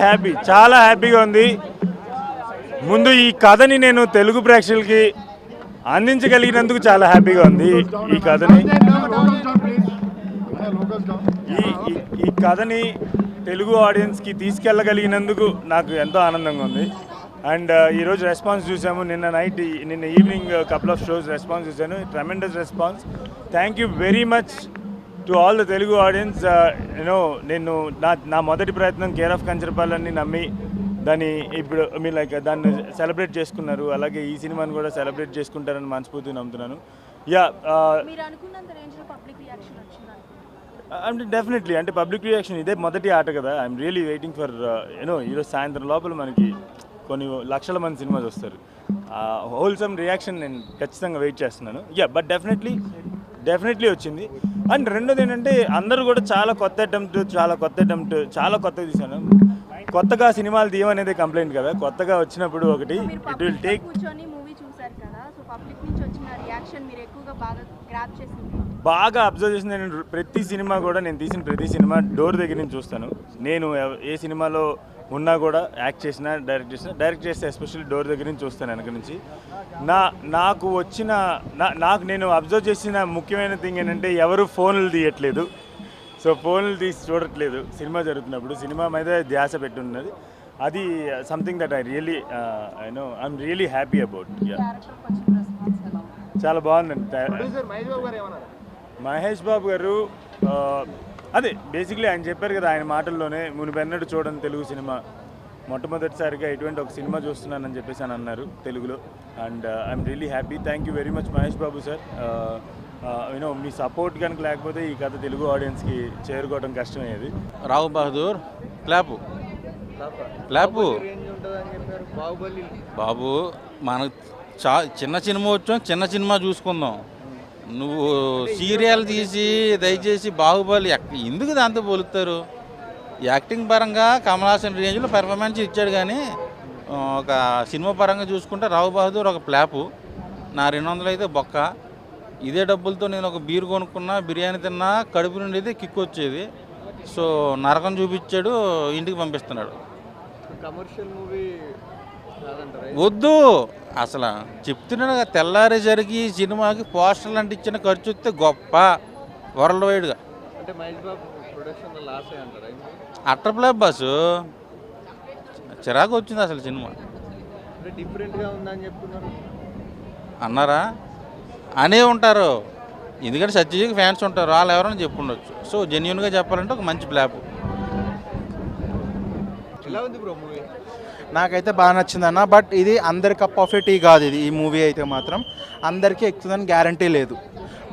Happy, చాలా హ్యాపీగా ఉంది. ముందు ఈ కథని నేను తెలుగు ప్రేక్షకులకి అందించగలిగినందుకు చాలా హ్యాపీగా ఉంది. ఈ కథని ఈ కథని తెలుగు ఆడియన్స్కి తీసుకెళ్ళగలిగినందుకు నాకు ఎంతో ఆనందంగా ఉంది. అండ్ ఈరోజు రెస్పాన్స్ చూసాము. నిన్న evening couple of shows response చూసాను. Tremendous response. Thank you very much to all the Telugu audience. నేను నా మొదటి ప్రయత్నం కేర్ ఆఫ్ కంచరపాలని నమ్మి దాన్ని ఇప్పుడు మీరు దాన్ని సెలబ్రేట్ చేసుకున్నారు. అలాగే ఈ సినిమాని కూడా సెలబ్రేట్ చేసుకుంటారని మనస్ఫూర్తిగా నమ్ముతున్నాను. అంటే డెఫినెట్లీ అంటే పబ్లిక్ రియాక్షన్ ఇదే మొదటి ఆట కదా. ఐఎమ్ రియలీ వెయిటింగ్ ఫర్ ఈరోజు సాయంత్రం లోపల మనకి కొన్ని లక్షల మంది సినిమా చూస్తారు. హోల్సమ్ రియాక్షన్ నేను ఖచ్చితంగా వెయిట్ చేస్తున్నాను. బట్ డెఫినెట్లీ వచ్చింది. అండ్ రెండోది ఏంటంటే అందరూ కూడా చాలా కొత్త అటెంప్ట్ చాలా కొత్తగా తీశాను. కొత్తగా సినిమాలు తీయమనేది కంప్లైంట్ కదా. కొత్తగా వచ్చినప్పుడు ఒకటి ఇట్ విల్ టేక్. బాగా అబ్జర్వ్ చేసింది నేను ప్రతి సినిమా కూడా, నేను తీసిన ప్రతి సినిమా డోర్ దగ్గర నుంచి చూస్తాను. నేను ఏ సినిమాలో ఉన్నా కూడా యాక్ట్ చేసినా డైరెక్ట్ చేస్తే ఎస్పెషల్లీ డోర్ దగ్గర నుంచి చూస్తాను, వెనక నుంచి. నాకు నేను అబ్జర్వ్ చేసిన ముఖ్యమైన థింగ్ ఏంటంటే ఎవరు ఫోన్లు తీయట్లేదు. సో ఫోన్లు తీసి చూడట్లేదు సినిమా జరుగుతున్నప్పుడు. సినిమా మీద ధ్యాస పెట్టున్నది. అది something that I'm really happy about. చాలా బాగుందండి. మహేష్ బాబు గారు అదే బేసిక్లీ ఆయన చెప్పారు కదా ఆయన మాటల్లోనే, మునుపెన్నడూ చూడని తెలుగు సినిమా, మొట్టమొదటిసారిగా ఇటువంటి ఒక సినిమా చూస్తున్నానని చెప్పేసి అని అన్నారు తెలుగులో. And I'm really happy. Thank you very much Mahesh Babu sir. Me support కనుక లేకపోతే ఈ కథ తెలుగు ఆడియన్స్కి చేరుకోవడం కష్టమయ్యేది. రావు బహదూర్ క్లాపు బాబు, మనకు చిన్న సినిమా వచ్చాం, చిన్న సినిమా చూసుకుందాం. నువ్వు సీరియల్ తీసి దయచేసి బాహుబలి ఎందుకు దాంతో పోలుస్తారు? యాక్టింగ్ పరంగా కమల్ హాసన్ రేంజ్లో పెర్ఫార్మెన్స్ ఇచ్చాడు, కానీ ఒక సినిమా పరంగా చూసుకుంటే రావు బహదూర్ ఒక ప్లాపు. నా 200 అయితే బొక్క. ఇదే డబ్బులతో నేను ఒక బీర్ కొనుక్కున్నా, బిర్యానీ తిన్నా, కడుపు నుండి అయితే కిక్ వచ్చేది. సో నరకం చూపించాడు, ఇంటికి పంపిస్తున్నాడు. కమర్షియల్ మూవీ వద్దు అసలు చెప్తున్నాడు కదా. తెల్లారి జరిగి సినిమాకి పోస్టర్లు అంటే ఇచ్చిన ఖర్చు వస్తే గొప్ప వరల్డ్ వైడ్గా. అంటే మహేష్ బాబు ప్రొడక్షన్ లాస్ అంటారా? అట్టర్ బస్సు చిరాకు వచ్చింది అసలు సినిమా. డిఫరెంట్గా ఉందని చెప్తున్నారు అన్నారా? అనే ఉంటారు, ఎందుకంటే సత్యజిత్ ఫ్యాన్స్ ఉంటారు, వాళ్ళు ఎవరైనా చెప్పుండొచ్చు. సో జెన్యున్గా చెప్పాలంటే ఒక మంచి ప్లాప్. ఎలా ఉంది బ్రో మూవీ? నాకైతే బాగా నచ్చిందన్న. బట్ ఇది అందరి కప్ ఆఫ్ టీ కాదు. ఇది ఈ మూవీ అయితే మాత్రం అందరికీ ఎక్కుతుందని గ్యారంటీ లేదు.